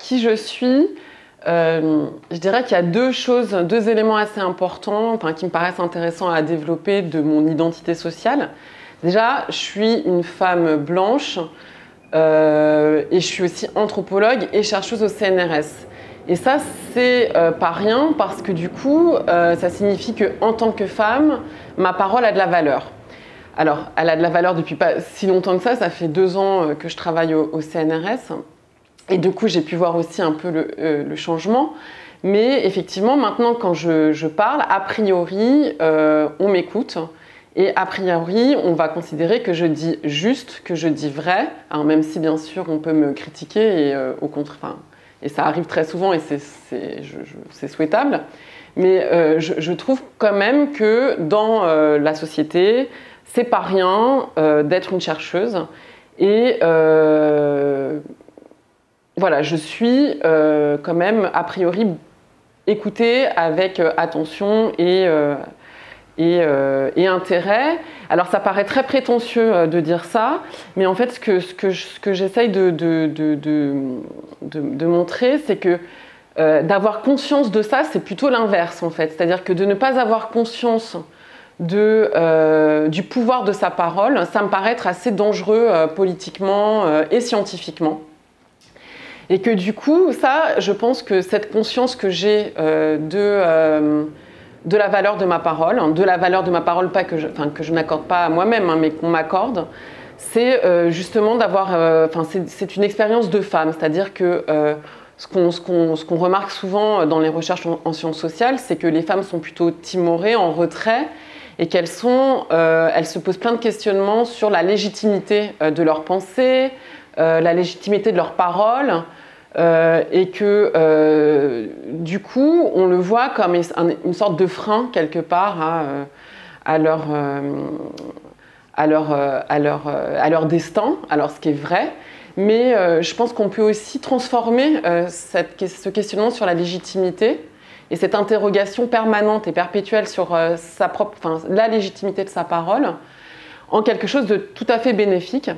qui je suis, je dirais qu'il y a deux éléments assez importants, enfin, qui me paraissent intéressants à développer de mon identité sociale. Déjà, je suis une femme blanche et je suis aussi anthropologue et chercheuse au CNRS. Et ça, c'est pas rien parce que du coup, ça signifie qu'en tant que femme, ma parole a de la valeur. Alors, elle a de la valeur depuis pas si longtemps que ça fait 2 ans que je travaille au CNRS. Et du coup, j'ai pu voir aussi un peu le changement. Mais effectivement, maintenant, quand je parle, a priori, on m'écoute. Et a priori, on va considérer que je dis juste, que je dis vrai. Alors, même si, bien sûr, on peut me critiquer et au contraire, enfin, et ça arrive très souvent et c'est souhaitable. Mais je trouve quand même que dans la société, c'est pas rien d'être une chercheuse. Et voilà, je suis quand même, a priori, écoutée avec attention et intérêt. Alors ça paraît très prétentieux de dire ça, mais en fait ce que j'essaye de montrer, c'est que d'avoir conscience de ça, c'est plutôt l'inverse en fait. C'est-à-dire que de ne pas avoir conscience du pouvoir de sa parole, ça me paraît être assez dangereux politiquement et scientifiquement. Et que du coup, ça, je pense que cette conscience que j'ai de la valeur de ma parole, pas que je n'accorde pas à moi-même, hein, mais qu'on m'accorde, c'est justement d'avoir, c'est une expérience de femme, c'est-à-dire que ce qu'on remarque souvent dans les recherches en sciences sociales, c'est que les femmes sont plutôt timorées, en retrait, et elles se posent plein de questionnements sur la légitimité de leurs pensées, la légitimité de leurs paroles, et que du coup, on le voit comme une sorte de frein quelque part à leur destin, alors ce qui est vrai. Mais je pense qu'on peut aussi transformer ce questionnement sur la légitimité et cette interrogation permanente et perpétuelle sur la légitimité de sa parole en quelque chose de tout à fait bénéfique.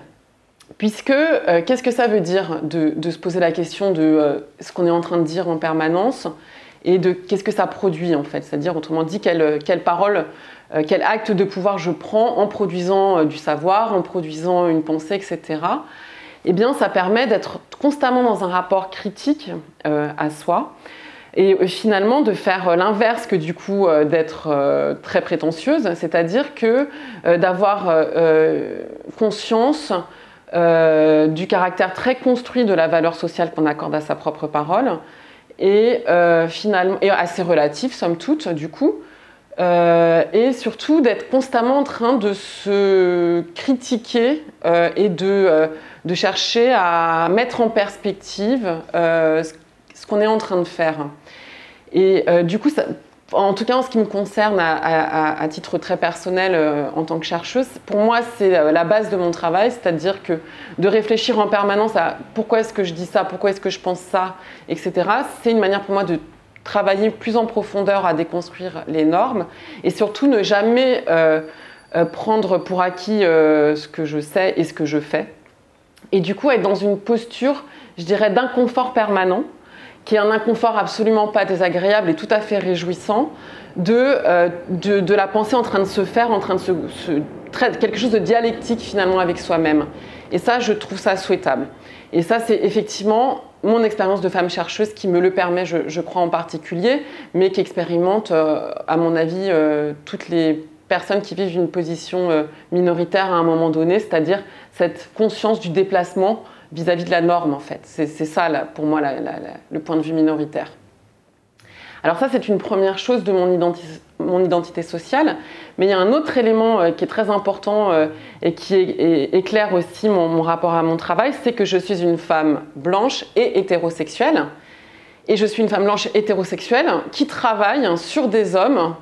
Puisque, qu'est-ce que ça veut dire de se poser la question de ce qu'on est en train de dire en permanence et de qu'est-ce que ça produit en fait, c'est-à-dire autrement dit quelle parole, quel acte de pouvoir je prends en produisant du savoir, en produisant une pensée, etc. Eh bien, ça permet d'être constamment dans un rapport critique à soi et finalement de faire l'inverse que du coup d'être très prétentieuse, c'est-à-dire que d'avoir conscience du caractère très construit de la valeur sociale qu'on accorde à sa propre parole et finalement et assez relatif somme toute du coup et surtout d'être constamment en train de se critiquer et de chercher à mettre en perspective ce qu'on est en train de faire et du coup ça, en tout cas, en ce qui me concerne, à titre très personnel en tant que chercheuse, pour moi, c'est la base de mon travail, c'est-à-dire que de réfléchir en permanence à pourquoi est-ce que je dis ça, pourquoi est-ce que je pense ça, etc. C'est une manière pour moi de travailler plus en profondeur à déconstruire les normes et surtout ne jamais prendre pour acquis ce que je sais et ce que je fais. Et du coup, être dans une posture, je dirais, d'inconfort permanent, qui est un inconfort absolument pas désagréable et tout à fait réjouissant, de la pensée en train de se faire, en train de quelque chose de dialectique finalement avec soi-même. Et ça, je trouve ça souhaitable. Et ça, c'est effectivement mon expérience de femme chercheuse qui me le permet, je crois en particulier, mais qui expérimente, à mon avis, toutes les personnes qui vivent une position minoritaire à un moment donné, c'est-à-dire cette conscience du déplacement vis-à-vis de la norme, en fait. C'est ça, là, pour moi, le point de vue minoritaire. Alors ça, c'est une première chose de mon identité sociale, mais il y a un autre élément qui est très important et qui éclaire aussi mon rapport à mon travail, c'est que je suis une femme blanche et hétérosexuelle. Et je suis une femme blanche hétérosexuelle qui travaille sur des hommes,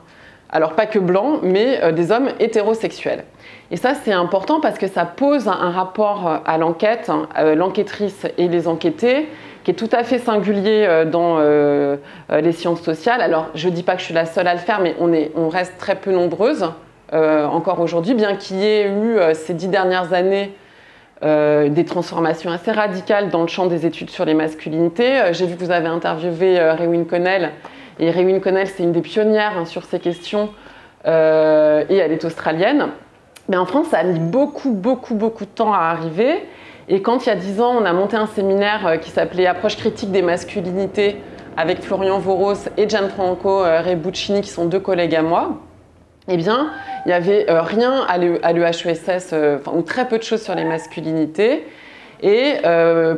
alors pas que blancs, mais des hommes hétérosexuels. Et ça, c'est important parce que ça pose un rapport à l'enquête, l'enquêtrice et les enquêtés, qui est tout à fait singulier dans les sciences sociales. Alors, je ne dis pas que je suis la seule à le faire, mais on reste très peu nombreuses encore aujourd'hui, bien qu'il y ait eu ces 10 dernières années des transformations assez radicales dans le champ des études sur les masculinités. J'ai vu que vous avez interviewé Réwyn Connell, et Réwyn Connell, c'est une des pionnières sur ces questions, et elle est australienne. Mais en France, ça a mis beaucoup de temps à arriver. Et quand il y a 10 ans, on a monté un séminaire qui s'appelait Approche critique des masculinités avec Florian Voros et Gianfranco Rebuccini, qui sont 2 collègues à moi, eh bien, il n'y avait rien à l'EHESS, ou très peu de choses sur les masculinités. Et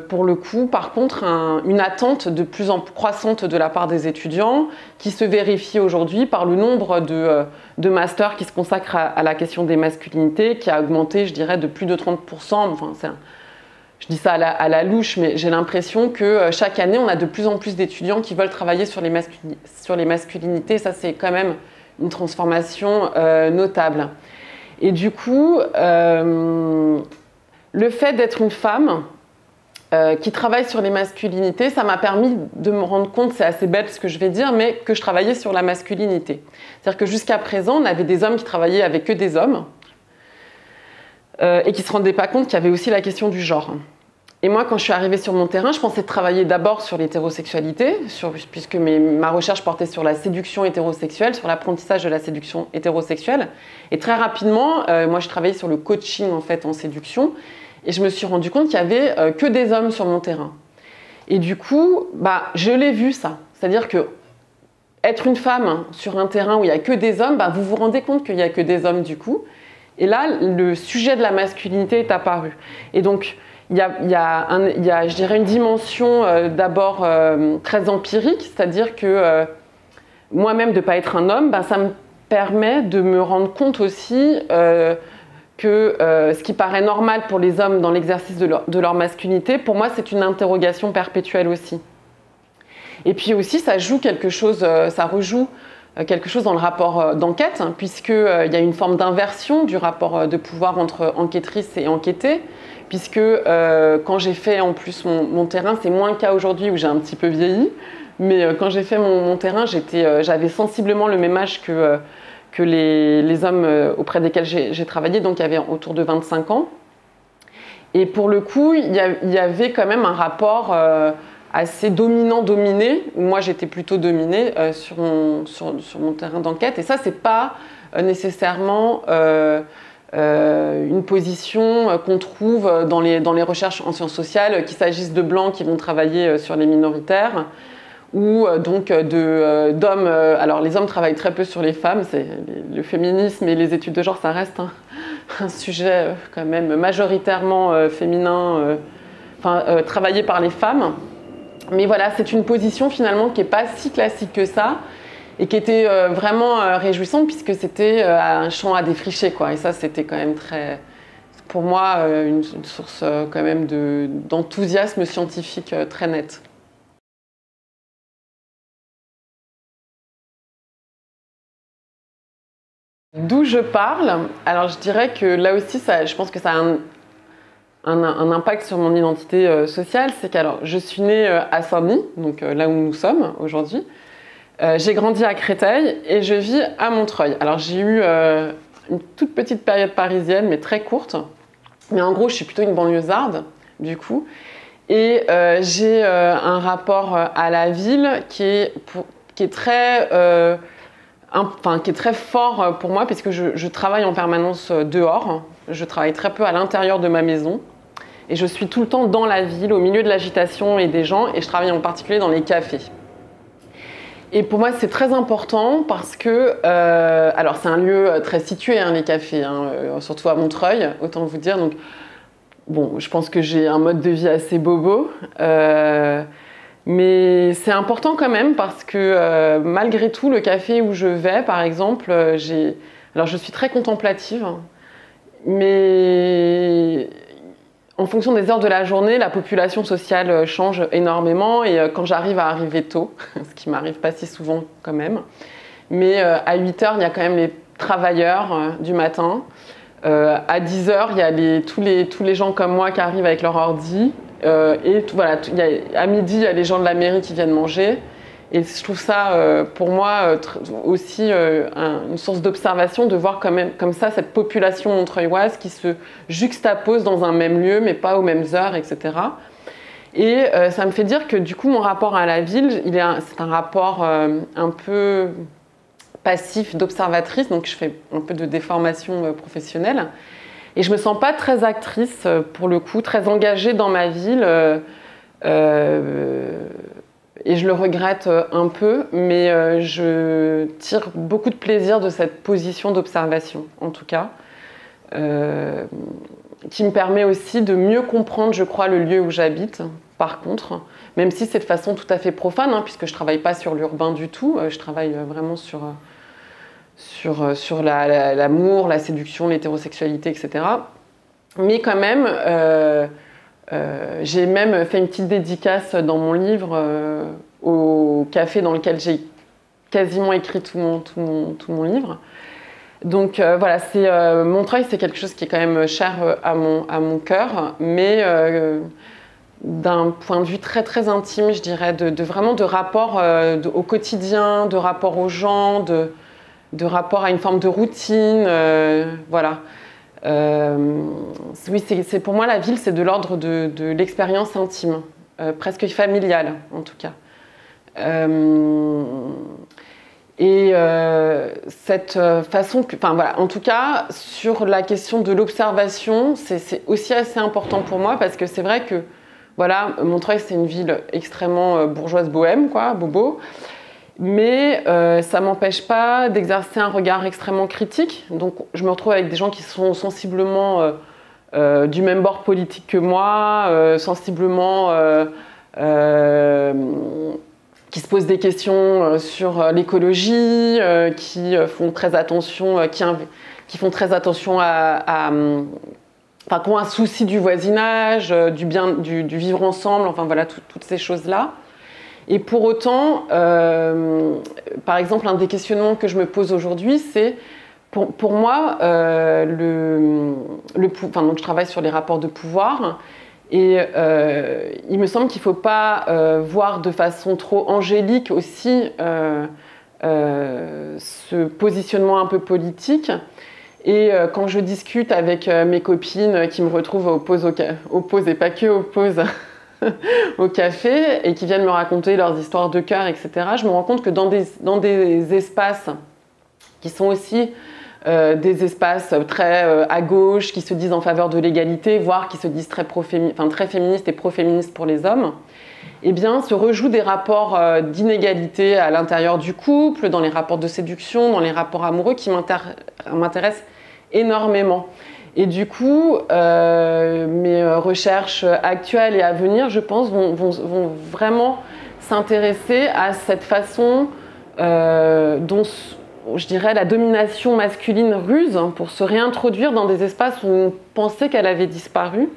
pour le coup, par contre, une attente de plus en plus croissante de la part des étudiants qui se vérifie aujourd'hui par le nombre de masters qui se consacrent à la question des masculinités, qui a augmenté, je dirais, de plus de 30%. Enfin, je dis ça à la louche, mais j'ai l'impression que chaque année, on a de plus en plus d'étudiants qui veulent travailler sur les masculinités. Ça, c'est quand même une transformation notable. Et du coup, le fait d'être une femme qui travaille sur les masculinités, ça m'a permis de me rendre compte, c'est assez bête ce que je vais dire, mais que je travaillais sur la masculinité. C'est-à-dire que jusqu'à présent, on avait des hommes qui travaillaient avec que des hommes et qui ne se rendaient pas compte qu'il y avait aussi la question du genre. Et moi, quand je suis arrivée sur mon terrain, je pensais travailler d'abord sur l'hétérosexualité, puisque ma recherche portait sur la séduction hétérosexuelle, sur l'apprentissage de la séduction hétérosexuelle. Et très rapidement, moi, je travaillais sur le coaching en fait en séduction, et je me suis rendu compte qu'il y avait que des hommes sur mon terrain. Et du coup, je l'ai vu ça. C'est-à-dire que être une femme sur un terrain où il n'y a que des hommes, vous vous rendez compte qu'il n'y a que des hommes du coup. Et là, le sujet de la masculinité est apparu. Et donc, il y a, je dirais, une dimension d'abord très empirique, c'est-à-dire que moi-même, de ne pas être un homme, ça me permet de me rendre compte aussi que ce qui paraît normal pour les hommes dans l'exercice de leur masculinité, pour moi, c'est une interrogation perpétuelle aussi. Et puis aussi, ça joue quelque chose, ça rejoue quelque chose dans le rapport d'enquête, puisqu'il y a une forme d'inversion du rapport de pouvoir entre enquêtrice et enquêtée, puisque quand j'ai fait en plus mon terrain, c'est moins le cas aujourd'hui où j'ai un petit peu vieilli, mais quand j'ai fait mon terrain, j'avais sensiblement le même âge que les hommes auprès desquels j'ai travaillé, donc il y avait autour de 25 ans. Et pour le coup, il y avait quand même un rapport assez dominant-dominé, où moi j'étais plutôt dominée sur mon terrain d'enquête. Et ça, c'est pas nécessairement une position qu'on trouve dans les recherches en sciences sociales, qu'il s'agisse de blancs qui vont travailler sur les minoritaires, ou donc d'hommes. Alors les hommes travaillent très peu sur les femmes, le féminisme et les études de genre, ça reste un sujet quand même majoritairement féminin, travaillé par les femmes. Mais voilà, c'est une position finalement qui n'est pas si classique que ça et qui était vraiment réjouissante puisque c'était un champ à défricher, quoi. Et ça, c'était quand même pour moi, une source quand même d'enthousiasme scientifique très nette. D'où je parle, alors je dirais que là aussi, je pense que ça a un impact sur mon identité sociale, c'est que je suis née à Saint-Denis, donc là où nous sommes aujourd'hui. J'ai grandi à Créteil et je vis à Montreuil. Alors j'ai eu une toute petite période parisienne, mais très courte. Mais en gros, je suis plutôt une banlieusarde, du coup. Et j'ai un rapport à la ville qui est très fort pour moi, puisque je travaille en permanence dehors. Je travaille très peu à l'intérieur de ma maison. Et je suis tout le temps dans la ville, au milieu de l'agitation et des gens, et je travaille en particulier dans les cafés. Et pour moi, c'est très important parce que, alors c'est un lieu très situé, les cafés, surtout à Montreuil, autant vous dire. Donc, bon, je pense que j'ai un mode de vie assez bobo, mais c'est important quand même parce que malgré tout, le café où je vais, par exemple, alors je suis très contemplative, mais en fonction des heures de la journée, la population sociale change énormément et quand j'arrive à arriver tôt, ce qui m'arrive pas si souvent quand même, mais à 8 h, il y a quand même les travailleurs du matin. À 10 h, il y a tous les gens comme moi qui arrivent avec leur ordi. Et voilà, à midi, il y a les gens de la mairie qui viennent manger. Et je trouve ça, pour moi, aussi une source d'observation de voir quand même, comme ça cette population montreuilloise qui se juxtapose dans un même lieu, mais pas aux mêmes heures, etc. Et ça me fait dire que du coup, mon rapport à la ville, c'est un rapport un peu passif d'observatrice, donc je fais un peu de déformation professionnelle. Et je me sens pas très actrice, pour le coup, très engagée dans ma ville. Et je le regrette un peu, mais je tire beaucoup de plaisir de cette position d'observation, en tout cas, qui me permet aussi de mieux comprendre, je crois, le lieu où j'habite, par contre, même si c'est de façon tout à fait profane, hein, puisque je ne travaille pas sur l'urbain du tout, je travaille vraiment sur l'amour, la séduction, l'hétérosexualité, etc. Mais quand même, j'ai même fait une petite dédicace dans mon livre au café dans lequel j'ai quasiment écrit tout mon livre. Donc voilà, Montreuil, c'est quelque chose qui est quand même cher à mon cœur, mais d'un point de vue très très intime, je dirais, vraiment de rapport au quotidien, de rapport aux gens, de rapport à une forme de routine, voilà. Oui, pour moi, la ville, c'est de l'ordre de l'expérience intime, presque familiale, en tout cas. Cette façon enfin voilà, en tout cas, sur la question de l'observation, c'est aussi assez important pour moi, parce que c'est vrai que, voilà, Montreuil, c'est une ville extrêmement bourgeoise bohème, quoi, bobo. Mais ça ne m'empêche pas d'exercer un regard extrêmement critique. Donc je me retrouve avec des gens qui sont sensiblement du même bord politique que moi, sensiblement qui se posent des questions sur l'écologie, qui font très attention, qui font très attention enfin, qui ont un souci du voisinage, du vivre ensemble, enfin voilà, toutes ces choses-là. Et pour autant, par exemple, un des questionnements que je me pose aujourd'hui, c'est pour moi, donc je travaille sur les rapports de pouvoir, et il me semble qu'il ne faut pas voir de façon trop angélique aussi ce positionnement un peu politique. Et quand je discute avec mes copines qui me retrouvent oppose et pas que oppose au café et qui viennent me raconter leurs histoires de cœur, etc., je me rends compte que dans des espaces qui sont aussi des espaces très à gauche, qui se disent en faveur de l'égalité, voire qui se disent très féministes et pro-féministes pour les hommes, eh bien, se rejouent des rapports d'inégalité à l'intérieur du couple, dans les rapports de séduction, dans les rapports amoureux qui m'intéressent énormément. Et du coup, mes recherches actuelles et à venir, je pense, vont vraiment s'intéresser à cette façon dont, je dirais, la domination masculine ruse pour se réintroduire dans des espaces où on pensait qu'elle avait disparu.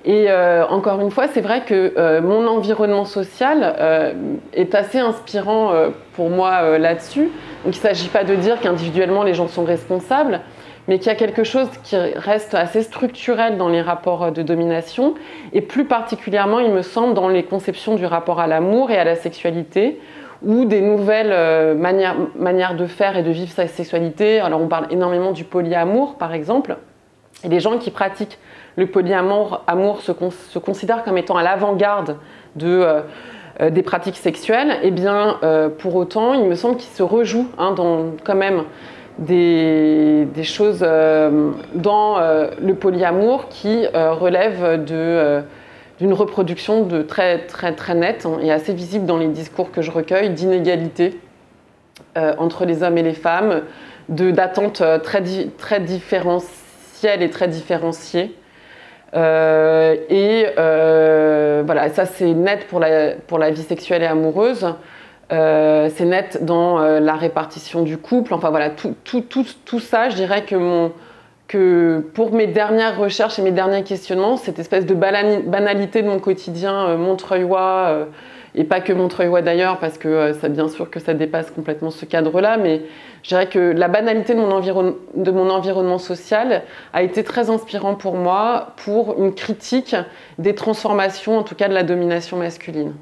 Et encore une fois, c'est vrai que mon environnement social est assez inspirant pour moi là-dessus. Donc il ne s'agit pas de dire qu'individuellement les gens sont responsables, mais qu'il y a quelque chose qui reste assez structurel dans les rapports de domination, et plus particulièrement, il me semble, dans les conceptions du rapport à l'amour et à la sexualité, ou des nouvelles manières de faire et de vivre sa sexualité. Alors on parle énormément du polyamour, par exemple, et les gens qui pratiquent le polyamour se considèrent comme étant à l'avant-garde des pratiques sexuelles. Et bien, pour autant, il me semble qu'ils se rejouent dans quand même des choses dans le polyamour qui relèvent d'une reproduction très, très, très nette et assez visible dans les discours que je recueille, d'inégalité entre les hommes et les femmes, d'attentes très différentielles et très différenciées. Voilà, ça c'est net pour la vie sexuelle et amoureuse. C'est net dans la répartition du couple. Enfin voilà, tout ça, je dirais que pour mes dernières recherches et mes derniers questionnements, cette espèce de banalité de mon quotidien montreuillois, et pas que montreuillois d'ailleurs, parce que bien sûr que ça dépasse complètement ce cadre-là, mais je dirais que la banalité de mon environnement social a été très inspirant pour moi, pour une critique des transformations, en tout cas de la domination masculine.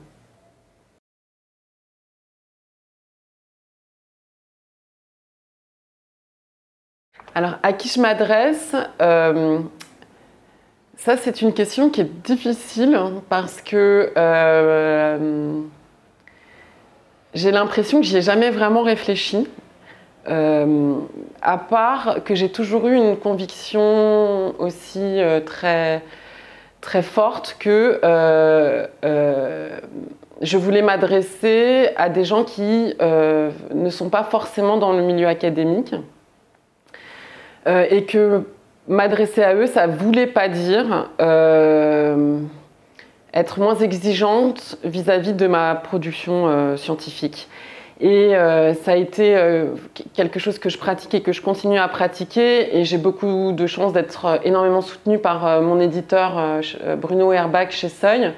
Alors, à qui je m'adresse ça, c'est une question qui est difficile parce que j'ai l'impression que j'y ai jamais vraiment réfléchi. À part que j'ai toujours eu une conviction aussi très, très forte que je voulais m'adresser à des gens qui ne sont pas forcément dans le milieu académique et que m'adresser à eux, ça ne voulait pas dire être moins exigeante vis-à-vis de ma production scientifique. Et ça a été quelque chose que je pratique et que je continue à pratiquer. Et j'ai beaucoup de chance d'être énormément soutenue par mon éditeur Bruno Herbach chez Seuil.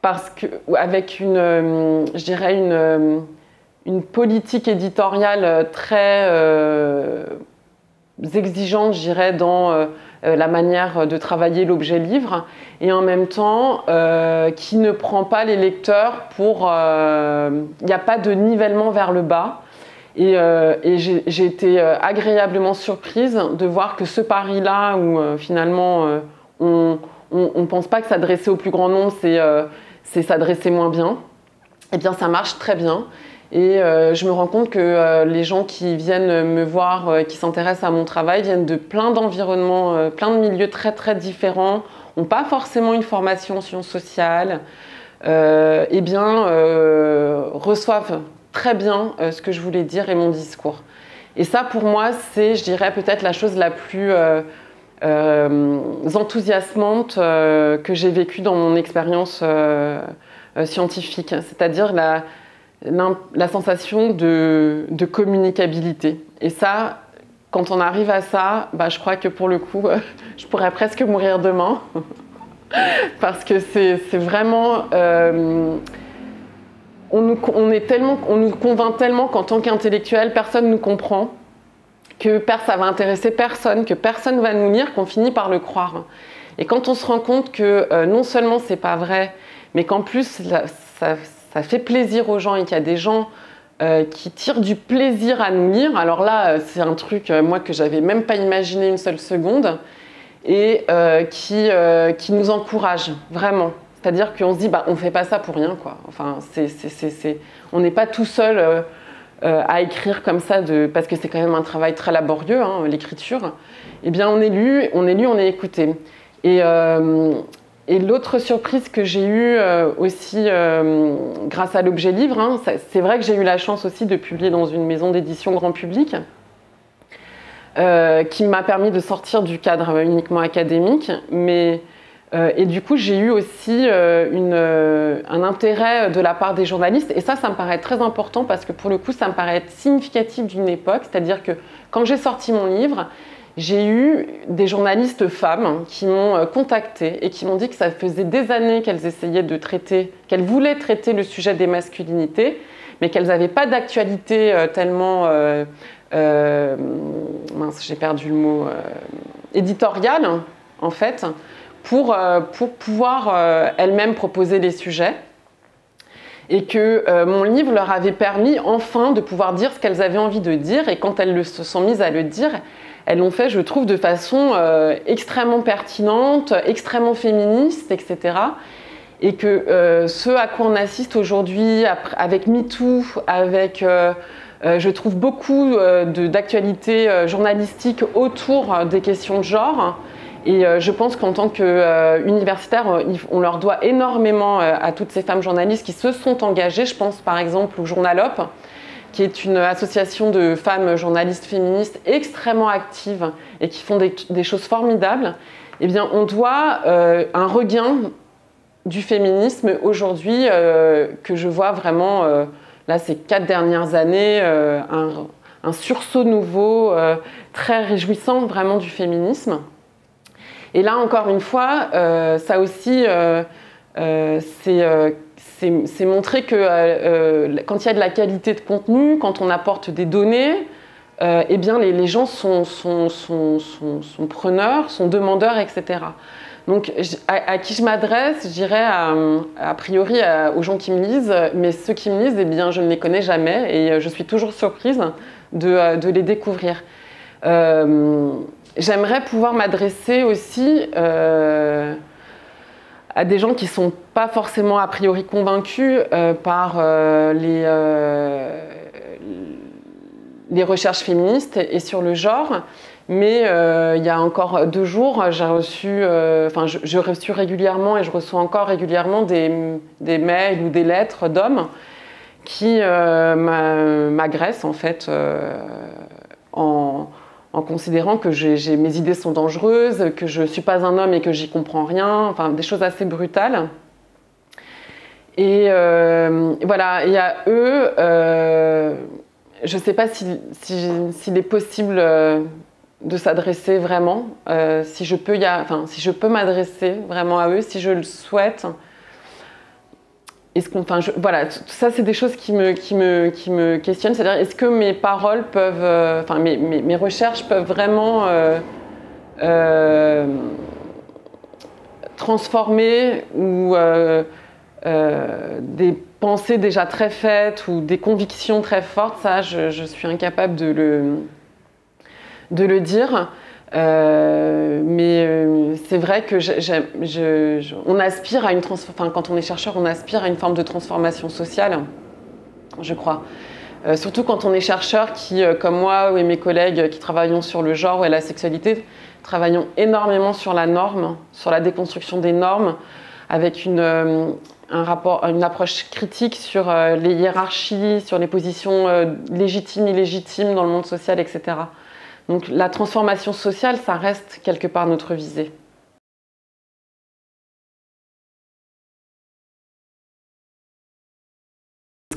Parce que, avec je dirais une politique éditoriale très exigeante, je dirais, dans la manière de travailler l'objet livre, et en même temps qui ne prend pas les lecteurs pour... Il n'y a pas de nivellement vers le bas. Et j'ai été agréablement surprise de voir que ce pari-là, où finalement on ne pense pas que s'adresser au plus grand nombre, c'est s'adresser moins bien, eh bien ça marche très bien. Et je me rends compte que les gens qui viennent me voir, qui s'intéressent à mon travail, viennent de plein d'environnements, plein de milieux très très différents, n'ont pas forcément une formation en sciences sociales, eh bien reçoivent très bien ce que je voulais dire et mon discours. Et ça, pour moi, c'est, je dirais, peut-être la chose la plus enthousiasmante que j'ai vécue dans mon expérience scientifique, c'est-à-dire la sensation de communicabilité. Et ça, quand on arrive à ça, bah, je crois que pour le coup, je pourrais presque mourir demain. Parce que c'est vraiment... on nous convainc tellement qu'en tant qu'intellectuel, personne ne nous comprend, que ça va intéresser personne, que personne ne va nous lire, qu'on finit par le croire. Et quand on se rend compte que non seulement c'est pas vrai, mais qu'en plus ça fait plaisir aux gens et qu'il y a des gens qui tirent du plaisir à nous lire. Alors là, c'est un truc, moi, que j'avais même pas imaginé une seule seconde, et qui nous encourage, vraiment. C'est-à-dire qu'on se dit, bah, on fait pas ça pour rien, quoi. Enfin, on n'est pas tout seul à écrire comme ça, parce que c'est quand même un travail très laborieux, hein, l'écriture. Eh bien, on est lu, on est écouté. Et l'autre surprise que j'ai eue aussi grâce à l'objet livre, hein, c'est vrai que j'ai eu la chance aussi de publier dans une maison d'édition grand public qui m'a permis de sortir du cadre uniquement académique. Et du coup, j'ai eu aussi un intérêt de la part des journalistes. Et ça me paraît très important parce que pour le coup, ça me paraît être significatif d'une époque. C'est-à-dire que quand j'ai sorti mon livre, j'ai eu des journalistes femmes qui m'ont contactée et qui m'ont dit que ça faisait des années qu'elles essayaient de traiter, qu'elles voulaient traiter le sujet des masculinités, mais qu'elles n'avaient pas d'actualité tellement, mince, j'ai perdu le mot, éditoriale, en fait, pour pouvoir elles-mêmes proposer les sujets. Et que mon livre leur avait permis enfin de pouvoir dire ce qu'elles avaient envie de dire. Et quand elles se sont mises à le dire, elles l'ont fait, je trouve, de façon extrêmement pertinente, extrêmement féministe, etc. Et que ce à quoi on assiste aujourd'hui, avec MeToo, avec, je trouve, beaucoup d'actualités journalistiques autour des questions de genre. Et je pense qu'en tant qu'universitaires, on leur doit énormément à toutes ces femmes journalistes qui se sont engagées. Je pense par exemple au Journalop, qui est une association de femmes journalistes féministes extrêmement actives et qui font des choses formidables. Eh bien, on doit un regain du féminisme aujourd'hui que je vois vraiment, là, ces 4 dernières années, un sursaut nouveau, très réjouissant vraiment du féminisme. Et là, encore une fois, ça aussi, c'est montrer que quand il y a de la qualité de contenu, quand on apporte des données, eh bien les gens sont preneurs, sont demandeurs, etc. Donc, à qui je m'adresse, je dirais a priori aux gens qui me lisent, mais ceux qui me lisent, eh bien, je ne les connais jamais et je suis toujours surprise de les découvrir. J'aimerais pouvoir m'adresser aussi à des gens qui ne sont pas forcément a priori convaincus par les recherches féministes et sur le genre. Mais il y a encore 2 jours, j'ai reçu, je reçu régulièrement et je reçois encore régulièrement des mails ou des lettres d'hommes qui m'agressent en fait en considérant que mes idées sont dangereuses, que je ne suis pas un homme et que j'y comprends rien, enfin des choses assez brutales. Et voilà, il y a eux, je ne sais pas s'il est possible de s'adresser vraiment, si je peux m'adresser vraiment à eux, si je le souhaite. Voilà, tout ça c'est des choses qui me questionnent, c'est-à-dire est-ce que mes paroles peuvent, mes recherches peuvent vraiment transformer ou des pensées déjà très faites ou des convictions très fortes, ça je suis incapable de le dire. Mais c'est vrai que on aspire à quand on est chercheur, on aspire à une forme de transformation sociale, je crois. Surtout quand on est chercheur qui, comme moi et mes collègues qui travaillons sur le genre et la sexualité, travaillons énormément sur la norme, sur la déconstruction des normes, avec une approche critique sur les hiérarchies, sur les positions légitimes, illégitimes dans le monde social, etc. Donc la transformation sociale, ça reste quelque part notre visée.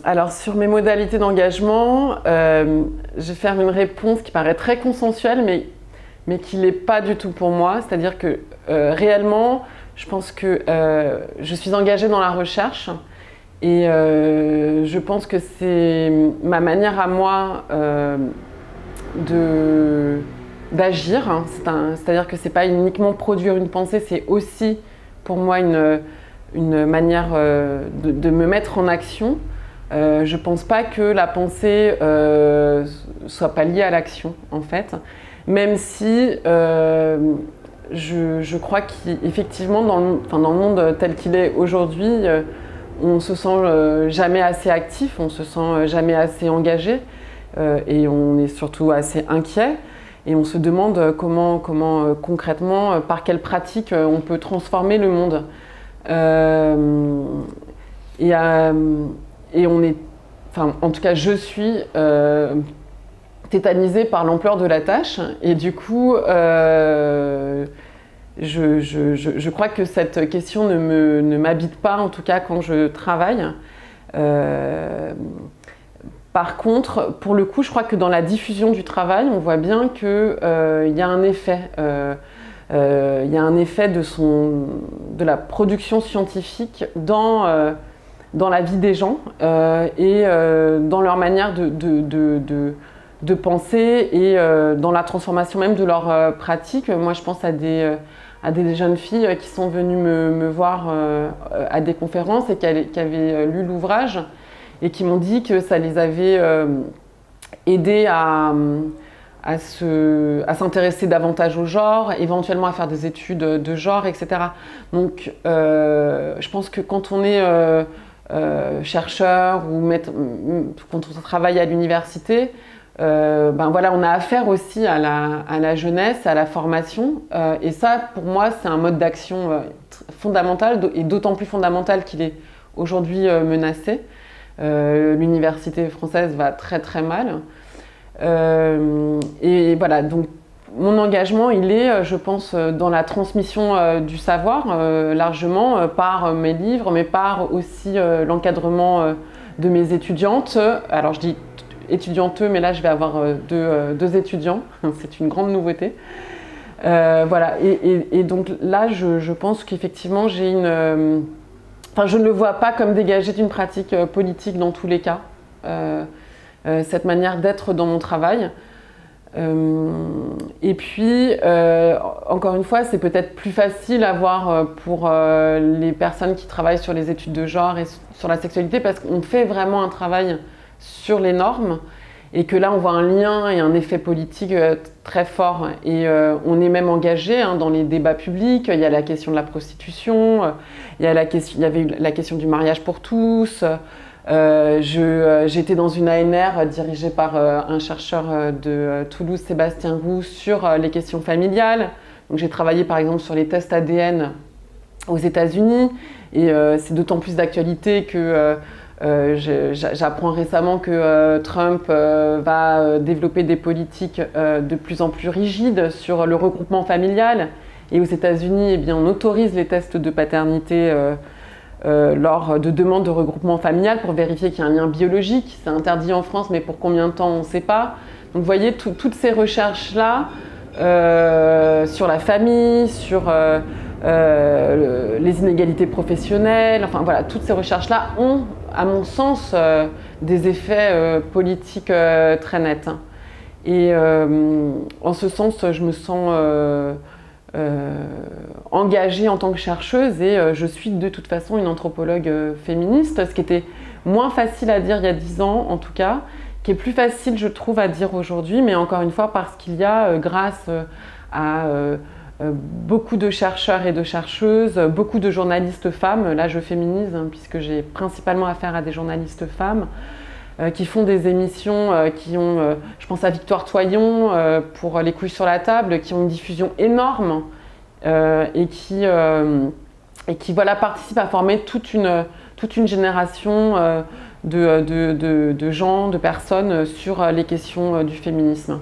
Alors sur mes modalités d'engagement, je vais faire une réponse qui paraît très consensuelle, mais qui ne l'est pas du tout pour moi. C'est-à-dire que réellement, je pense que je suis engagée dans la recherche et je pense que c'est ma manière à moi d'agir, hein. C'est-à-dire que c'est pas uniquement produire une pensée, c'est aussi pour moi une manière de me mettre en action. Je pense pas que la pensée soit pas liée à l'action en fait, même si je crois qu'effectivement dans le monde tel qu'il est aujourd'hui, on se sent jamais assez actif, on se sent jamais assez engagé. Et on est surtout assez inquiet et on se demande comment concrètement, par quelle pratique on peut transformer le monde. Et on est, en tout cas je suis tétanisée par l'ampleur de la tâche et du coup je crois que cette question ne m'habite pas, en tout cas quand je travaille. Par contre, pour le coup, je crois que dans la diffusion du travail, on voit bien qu'il y a un effet. Il y a un effet de la production scientifique dans la vie des gens et dans leur manière de penser et dans la transformation même de leurs pratiques. Moi, je pense à des jeunes filles qui sont venues me voir à des conférences et qui avaient lu l'ouvrage et qui m'ont dit que ça les avait aidés à s'intéresser davantage au genre, éventuellement à faire des études de genre, etc. Donc je pense que quand on est chercheur ou quand on travaille à l'université, voilà, on a affaire aussi à la jeunesse, à la formation. Et ça, pour moi, c'est un mode d'action fondamental et d'autant plus fondamental qu'il est aujourd'hui menacé. L'université française va très très mal. Et voilà, donc mon engagement, il est, je pense, dans la transmission du savoir, largement, par mes livres, mais par aussi l'encadrement de mes étudiantes. Alors je dis étudiantes, mais là je vais avoir deux étudiants, c'est une grande nouveauté. Voilà, et donc là, je pense qu'effectivement, j'ai une... Enfin, je ne le vois pas comme dégagé d'une pratique politique dans tous les cas, cette manière d'être dans mon travail. Et puis, encore une fois, c'est peut-être plus facile à voir pour les personnes qui travaillent sur les études de genre et sur la sexualité parce qu'on fait vraiment un travail sur les normes et que là, on voit un lien et un effet politique très fort. Et on est même engagé dans les débats publics. Il y a la question de la prostitution, il y avait la question du mariage pour tous. J'étais dans une ANR dirigée par un chercheur de Toulouse, Sébastien Roux, sur les questions familiales. Donc j'ai travaillé par exemple sur les tests ADN aux États-Unis et c'est d'autant plus d'actualité que j'apprends récemment que Trump va développer des politiques de plus en plus rigides sur le regroupement familial. Et aux États-Unis, eh bien, on autorise les tests de paternité lors de demandes de regroupement familial pour vérifier qu'il y a un lien biologique. C'est interdit en France, mais pour combien de temps, on ne sait pas. Donc vous voyez, toutes ces recherches-là sur la famille, sur les inégalités professionnelles, enfin voilà, toutes ces recherches-là ont, à mon sens, des effets politiques très nets. Et en ce sens, je me sens engagée en tant que chercheuse et je suis de toute façon une anthropologue féministe, ce qui était moins facile à dire il y a 10 ans en tout cas, qui est plus facile je trouve à dire aujourd'hui, mais encore une fois parce qu'il y a grâce à beaucoup de chercheurs et de chercheuses, beaucoup de journalistes femmes, là je féminise puisque j'ai principalement affaire à des journalistes femmes, qui font des émissions qui ont, je pense à Victoire Toyon pour Les couilles sur la table, qui ont une diffusion énorme et qui voilà, participent à former toute une génération de gens, de personnes sur les questions du féminisme.